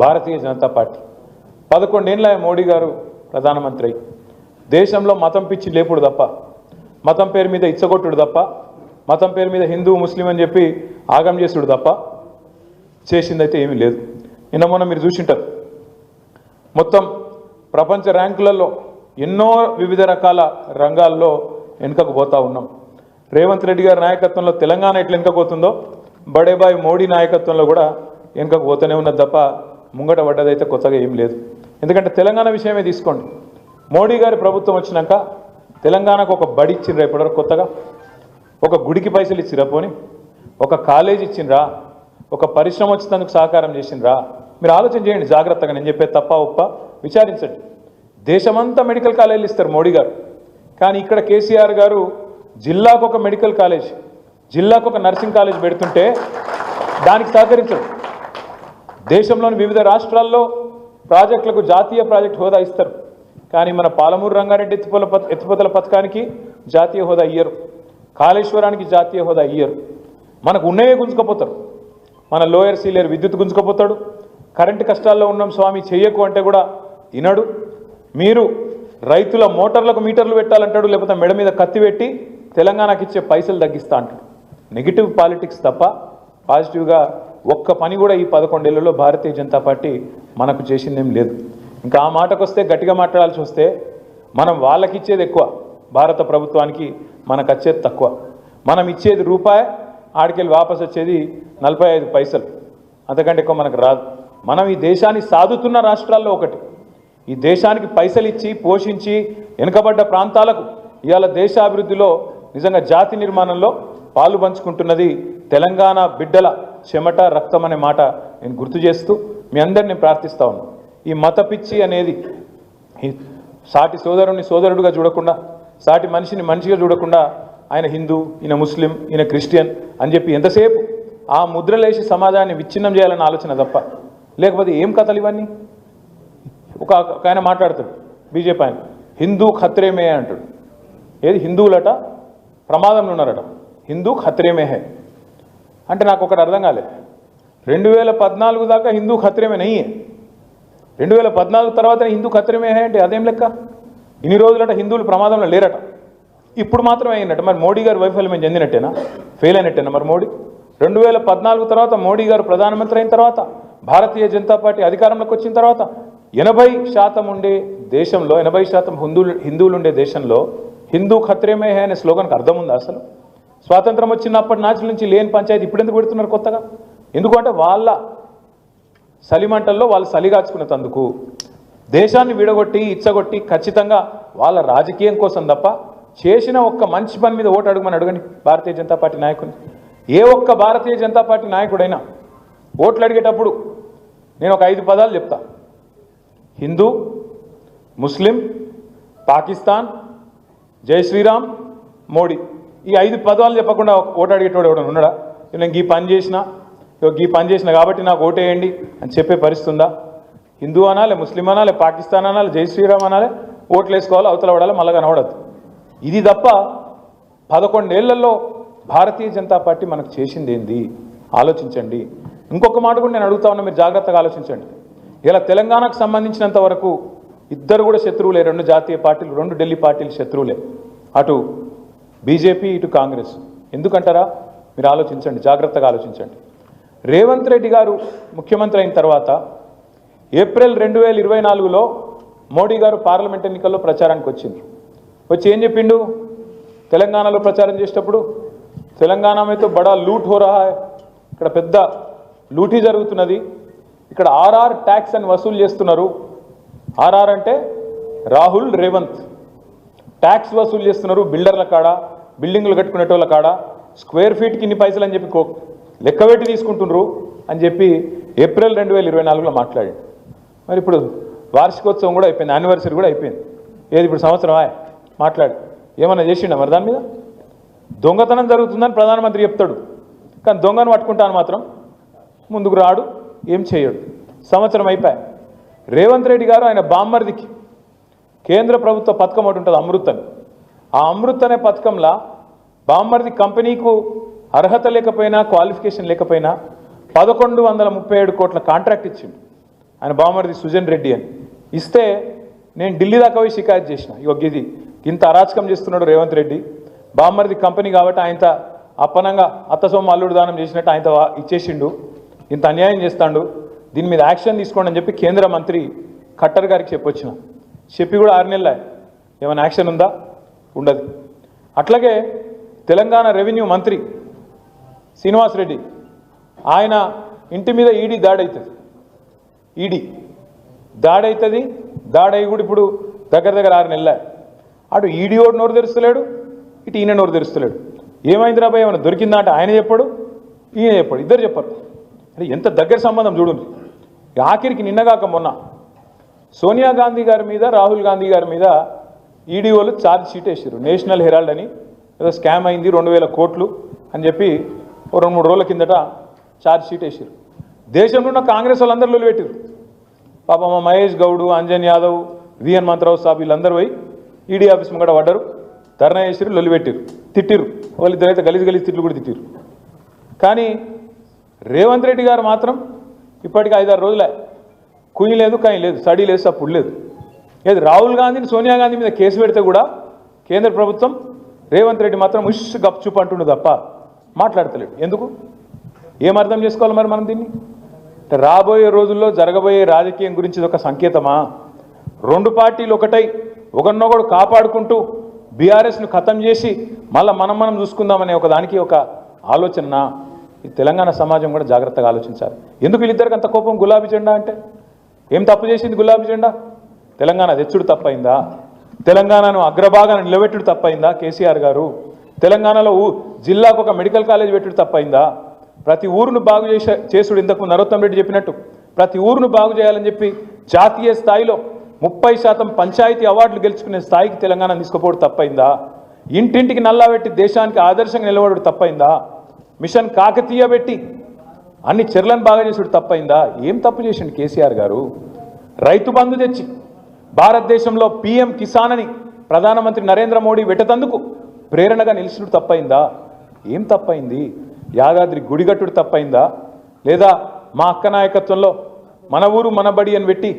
Bharatiya Janata party 11 ఏళ్ళ మోడీ గారు ప్రధానమంత్రి దేశంలో మతం పిచ్చి లేపుడు తప్ప, మతం పేరు మీద ఇచ్చగొట్టుడు తప్ప, మతం పేరు మీద హిందూ ముస్లిం అని చెప్పి ఆగం చేసుడు తప్ప చేసిందైతే ఏమీ లేదు. నిన్న మొన్న మీరు చూసింటారు, మొత్తం ప్రపంచ ర్యాంకులలో ఎన్నో వివిధ రకాల రంగాల్లో వెనుకకు పోతా ఉన్నాం. రేవంత్ రెడ్డి గారి నాయకత్వంలో తెలంగాణ ఎట్లా వెనుకపోతుందో బడేబాయ్ మోడీ నాయకత్వంలో కూడా వెనుకకు పోతూనే ఉన్నది తప్ప ముంగట పడ్డదైతే కొత్తగా ఏం లేదు. ఎందుకంటే తెలంగాణ విషయమే తీసుకోండి, మోడీ గారి ప్రభుత్వం వచ్చినాక తెలంగాణకు ఒక బడి ఇచ్చిండ్రా, ఇప్పటివరకు కొత్తగా ఒక గుడికి పైసలు ఇచ్చిరా, పోని ఒక కాలేజ్ ఇచ్చిండ్రా, ఒక పరిశ్రమ వచ్చినందుకు సహకారం చేసిండ్రా? మీరు ఆలోచన చేయండి జాగ్రత్తగా. నేను చెప్పే తప్ప ఒప్ప విచారించండి. దేశమంతా మెడికల్ కాలేజీలు ఇస్తారు మోడీ గారు, కానీ ఇక్కడ కేసీఆర్ గారు జిల్లాకు ఒక మెడికల్ కాలేజ్, జిల్లాకు ఒక నర్సింగ్ కాలేజ్ పెడుతుంటే దానికి సహకరించడు. దేశంలోని వివిధ రాష్ట్రాల్లో ప్రాజెక్టులకు జాతీయ ప్రాజెక్టు హోదా ఇస్తారు, కానీ మన పాలమూరు రంగారెడ్డి ఎత్తిపోతల పథకానికి జాతీయ హోదా ఇయ్యరు, కాళేశ్వరానికి జాతీయ హోదా ఇయ్యరు. మనకు ఉన్నవే గుంజుకపోతారు. మన లోయర్ సీలేరు విద్యుత్ గుంజుకపోతాడు. కరెంటు కష్టాల్లో ఉన్నాం స్వామి చెయ్యకు అంటే కూడా వినడు. మీరు రైతుల మోటార్లకు మీటర్లు పెట్టాలంటాడు, లేకపోతే మెడ మీద కత్తి పెట్టి తెలంగాణకి ఇచ్చే పైసలు తగ్గిస్తా అంటాడు. నెగిటివ్ పాలిటిక్స్ తప్ప పాజిటివ్గా ఒక్క పని కూడా ఈ 11 ఏళ్లలో భారతీయ జనతా పార్టీ మనకు చేసిందేం లేదు. ఇంకా ఆ మాటకు వస్తే గట్టిగా మాట్లాడాల్సి వస్తే మనం వాళ్ళకి ఇచ్చేది ఎక్కువ, భారత ప్రభుత్వానికి మనకు వచ్చేది తక్కువ. మనం ఇచ్చేది రూపాయి, ఆడికెళ్ళి వాపసు వచ్చేది 45 పైసలు, అంతకంటే ఎక్కువ మనకు రాదు. మనం ఈ దేశాన్ని సాదుతున్న రాష్ట్రాల్లో ఒకటి. ఈ దేశానికి పైసలు ఇచ్చి పోషించి వెనుకబడ్డ ప్రాంతాలకు ఇవాళ దేశాభివృద్ధిలో నిజంగా జాతి నిర్మాణంలో పాలు పంచుకుంటున్నది తెలంగాణ బిడ్డల చెమట రక్తం అనే మాట నేను గుర్తు చేస్తూ మీ అందరినీ ప్రార్థిస్తా ఉన్నాను. ఈ మత పిచ్చి అనేది సాటి సోదరుని సోదరుడుగా చూడకుండా, సాటి మనిషిని మనిషిగా చూడకుండా ఆయన హిందూ, ఈయన ముస్లిం, ఈయన క్రిస్టియన్ అని చెప్పి ఎంతసేపు ఆ ముద్రలేసి సమాజాన్ని విచ్ఛిన్నం చేయాలన్న ఆలోచన తప్ప లేకపోతే ఏం కథలు ఇవన్నీ. ఒక ఆయన మాట్లాడతాడు బీజేపీ ఆయన, హిందూ ఖత్రేమే అంటాడు. ఏది హిందువులట ప్రమాదంలో ఉన్నారట, హిందూ ఖత్రేమే హే అంటే నాకు ఒకటి అర్థం కాలేదు. 2014 దాకా హిందూ ఖత్రేమే నయ్యే, 2014 తర్వాత హిందూ ఖత్రేమే హే అంటే అదేం లెక్క? ఇన్ని రోజులట హిందువులు ప్రమాదంలో లేరట, ఇప్పుడు మాత్రమే అయినట్టు. మరి మోడీ గారు వైఫల్యం చెందినట్టేనా, ఫెయిల్ అయినట్టేనా? మరి మోడీ 2014 తర్వాత మోడీ గారు ప్రధానమంత్రి అయిన తర్వాత, భారతీయ జనతా పార్టీ అధికారంలోకి వచ్చిన తర్వాత 80% ఉండే దేశంలో, 80% హిందువులు ఉండే దేశంలో హిందూ ఖత్రేమే హే అనే స్లోగన్కి అర్థం ఉందా అసలు? స్వాతంత్రం వచ్చినప్పటి నాటి నుంచి లేని పంచాయతీ ఇప్పుడు ఎందుకు పెడుతున్నారు కొత్తగా? ఎందుకంటే వాళ్ళ సలిమంటల్లో వాళ్ళు సలిగాచుకునేందుకు దేశాన్ని విడగొట్టి ఇచ్చగొట్టి ఖచ్చితంగా వాళ్ళ రాజకీయం కోసం తప్ప చేసిన ఒక్క మంచి పని మీద ఓటు అడగండి భారతీయ జనతా పార్టీ నాయకుని. ఏ ఒక్క భారతీయ జనతా పార్టీ నాయకుడైనా ఓట్లు అడిగేటప్పుడు నేను ఒక 5 పదాలు చెప్తా: హిందూ, ముస్లిం, పాకిస్తాన్, జై శ్రీరామ్, మోడీ. ఈ 5 పదాలు చెప్పకుండా ఓటు అడిగేటోడు ఎవడన్నా ఉన్నాడా? నేను ఈ పని చేసిన కాబట్టి నాకు ఓటేయండి అని చెప్పే పరిస్థితి ఉందా? హిందూ అనాలి, ముస్లిం అనాలి, పాకిస్తాన్ అనాలి, జై శ్రీరామ్ అనాలి, ఓట్లు వేసుకోవాలి, అవతల పడాలి, మళ్ళా కనబడద్దు. ఇది తప్ప 11 ఏళ్లలో భారతీయ జనతా పార్టీ మనకు చేసింది ఏంది ఆలోచించండి. ఇంకొక మాట కూడా నేను అడుగుతా ఉన్నా, మీరు జాగ్రత్తగా ఆలోచించండి. ఇలా తెలంగాణకు సంబంధించినంత వరకు ఇద్దరు కూడా శత్రువులే, 2 జాతీయ పార్టీలు, 2 ఢిల్లీ పార్టీలు శత్రువులే, అటు బీజేపీ ఇటు కాంగ్రెస్. ఎందుకంటారా? మీరు ఆలోచించండి, జాగ్రత్తగా ఆలోచించండి. రేవంత్ రెడ్డి గారు ముఖ్యమంత్రి అయిన తర్వాత ఏప్రిల్ 2024లో మోడీ గారు పార్లమెంట్ ఎన్నికల్లో ప్రచారానికి వచ్చి ఏం చెప్పిండు? తెలంగాణలో ప్రచారం చేసేటప్పుడు తెలంగాణ మీద బడా లూట్ హో రహా హై, ఇక్కడ పెద్ద లూటీ జరుగుతున్నది, ఇక్కడ ఆర్ఆర్ ట్యాక్స్ అని వసూలు చేస్తున్నారు. ఆర్ఆర్ అంటే రాహుల్ రేవంత్, ట్యాక్స్ వసూలు చేస్తున్నారు బిల్డర్ల కాడ, బిల్డింగ్లు కట్టుకునేటోళ్ళ కాడ, స్క్వేర్ ఫీట్కి ఇన్ని పైసలు అని చెప్పి లెక్కబెట్టి తీసుకుంటున్నారు అని చెప్పి ఏప్రిల్ 2024లో మాట్లాడి. మరి ఇప్పుడు వార్షికోత్సవం కూడా అయిపోయింది, యానివర్సరీ కూడా అయిపోయింది. ఏది ఇప్పుడు సంవత్సరమా మాట్లాడి ఏమన్నా చేసిండా? మరి దాని మీద దొంగతనం జరుగుతుందని ప్రధానమంత్రి చెప్తాడు, కానీ దొంగను పట్టుకుంటాను మాత్రం ముందుకు రాడు, ఏం చేయడు. సంవత్సరం అయిపోయాయి. రేవంత్ రెడ్డి గారు ఆయన బామ్మర్దికి కేంద్ర ప్రభుత్వ పథకం ఒకటి ఉంటుంది, అమృత్ అని. ఆ అమృత్ అనే పథకంలో బామ్మర్ది కంపెనీకు అర్హత లేకపోయినా, క్వాలిఫికేషన్ లేకపోయినా 1137 కోట్ల కాంట్రాక్ట్ ఇచ్చిండు. ఆయన బావమరిది సుజన్ రెడ్డి అని ఇస్తే నేను ఢిల్లీ దాకా పోయి షికాయత్ చేసిన, ఇది ఇంత అరాచకం చేస్తున్నాడు రేవంత్ రెడ్డి, బావమరిది కంపెనీ కాబట్టి ఆయన అప్పనంగా అత్తసొమ్మ అల్లుడు దానం చేసినట్టు ఆయన ఇచ్చేసిండు, ఇంత అన్యాయం చేస్తాడు, దీని మీద యాక్షన్ తీసుకోండి అని చెప్పి కేంద్ర మంత్రి ఖట్టర్ గారికి చెప్పొచ్చిన. చెప్పి కూడా 6 నెలలే, ఏమైనా యాక్షన్ ఉందా? ఉండదు. అట్లాగే తెలంగాణ రెవెన్యూ మంత్రి శ్రీనివాస్ రెడ్డి, ఆయన ఇంటి మీద ఈడీ దాడి అవుతుంది, ఈడీ దాడి అవుతుంది, దాడి అయ్యి కూడా ఇప్పుడు దగ్గర 6 నెలలే. అటు ఈడీ ఓడు నోరు తెరుస్తలేడు, ఇటు ఈయన నోరు తెరుస్తలేడు. ఏమైంది రాబాయ్, ఏమైనా దొరికిందా అంటే ఆయన చెప్పాడు, ఈయన చెప్పాడు, ఇద్దరు చెప్పారు. అంటే ఎంత దగ్గర సంబంధం చూడండి. ఆఖరికి నిన్నగాక మొన్న సోనియా గాంధీ గారి మీద రాహుల్ గాంధీ గారి మీద ఈడీ వాళ్ళు ఛార్జ్ షీట్ వేసారు. నేషనల్ హెరాల్డ్ అని ఏదో స్కామ్ అయింది 2000 కోట్లు అని చెప్పి 2-3 రోజుల కిందట ఛార్జ్ షీట్ వేసారు. దేశంలో ఉన్న కాంగ్రెస్ వాళ్ళందరూ పెట్టారు. పాప మా మహేష్ గౌడ్, అంజన్ యాదవ్, విఎన్ మంత్రావు సాబ్ వీళ్ళందరూ పోయి ఈడీ ఆఫీస్ ముంగట పడ్డారు, ధర్నా చేసారు, లొల్లి పెట్టారు, తిట్టిరు. వాళ్ళిద్దరైతే గలీజ్ తిట్లు కూడా తిట్టిరు. కానీ రేవంత్ రెడ్డి గారు మాత్రం ఇప్పటికి 5-6 రోజులే, కుయ్యి లేదు, కాయి లేదు, సడీ లేదు, సప్పుడు లేదు. ఏది రాహుల్ గాంధీని సోనియా గాంధీ మీద కేసు పెడితే కూడా కేంద్ర ప్రభుత్వం రేవంత్ రెడ్డి మాత్రం గప్చుప్ అంటుండు తప్ప మాట్లాడతలేడు. ఎందుకు? ఏం అర్థం చేసుకోవాలి మరి మనం దీన్ని? రాబోయే రోజుల్లో జరగబోయే రాజకీయం గురించి ఒక సంకేతమా? 2 పార్టీలు ఒకటై ఒకరినొకడు కాపాడుకుంటూ బీఆర్ఎస్ను ఖతం చేసి మళ్ళీ మనం చూసుకుందామనే దానికి ఒక ఆలోచన. ఈ తెలంగాణ సమాజం కూడా జాగ్రత్తగా ఆలోచించాలి. ఎందుకు వీళ్ళిద్దరికి అంత కోపం? గులాబీ జెండా అంటే ఏం తప్పు చేసింది గులాబీ జెండా? తెలంగాణ తెచ్చుడు తప్పైందా? తెలంగాణను అగ్రభాగాన్ని నిలబెట్టుడు తప్పైందా కేసీఆర్ గారు? తెలంగాణలో జిల్లాకు ఒక మెడికల్ కాలేజ్ పెట్టుడు తప్పైందా? ప్రతి ఊరును బాగు చేసుడు, ఇంతకు నరోత్తం రెడ్డి చెప్పినట్టు ప్రతి ఊరును బాగు చేయాలని చెప్పి జాతీయ స్థాయిలో 30% పంచాయతీ అవార్డులు గెలుచుకునే స్థాయికి తెలంగాణ తీసుకుపోవడం తప్పైందా? ఇంటింటికి నల్లా పెట్టి దేశానికి ఆదర్శంగా నిలబడడం తప్పైందా? మిషన్ కాకతీయ పెట్టి అన్ని చెర్లను బాగా చేసుడు తప్పైందా? ఏం తప్పు చేసిండు కేసీఆర్ గారు? రైతు బంధు తెచ్చి భారతదేశంలో PM కిసాన్ అని ప్రధానమంత్రి నరేంద్ర మోడీ వెట్టతందుకు ప్రేరణగా నిలిచినట్టు తప్పైందా? ఏం తప్పైంది? యాదాద్రి గుడిగట్టుడు తప్పైందా? లేదా మా అక్క నాయకత్వంలో మన ఊరు మన బడి అని పెట్టి